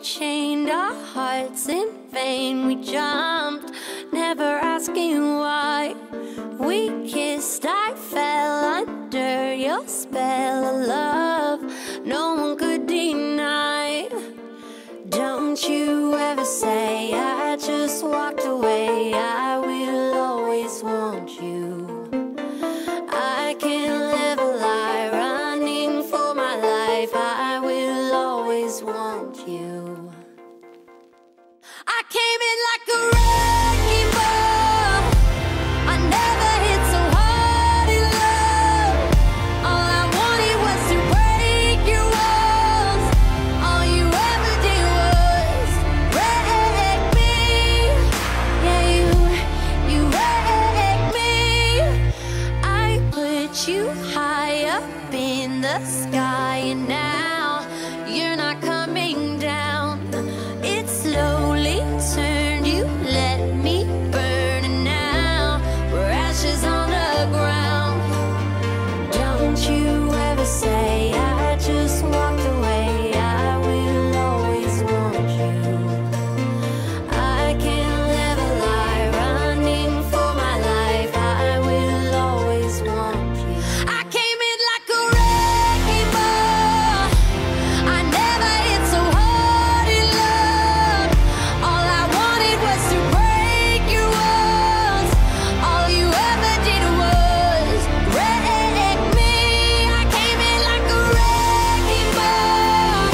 chained our hearts in vain. We jumped, never asking why. We kissed, I fell under your spell of love no one could deny. Don't you ever say I just walked away. I will always want you. I can't live a lie, running for my life. I will always want you. I came in like a wrecking ball. I never hit so hard in love. All I wanted was to break your walls. All you ever did was wreck me. Yeah, you wrecked me. I put you high up in the sky, and now you're not coming down. It slowly turned, you let me burn, and now we're ashes on the ground. Don't you ever say I just walked away. I will always want you. I can't live a lie, running for my life. I will always want you. I came in like a wrecking ball. I never hit so hard in love. All I wanted was to break your walls. All you ever did was wreck me. I came in like a wrecking ball.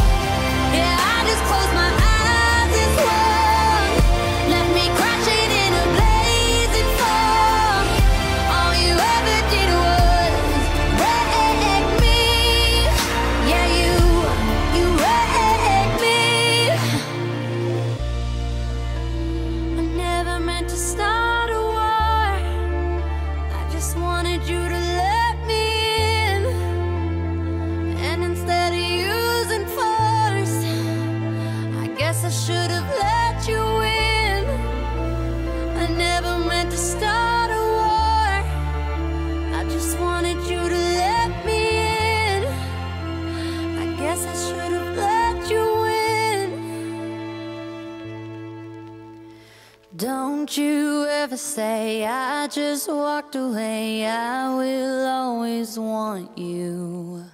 Yeah, I just closed my eyes and swung. Left me crashing in a blazing fall. All you ever did was wreck me. Yeah, you wrecked me. I never meant to start a war. I just wanted you to let me in. And instead of using force, I guess I should have let you in. I never meant to start a war. I just wanted you to let me in. I guess I should have let you in. Don't you ever say I just walked away. I will always want you.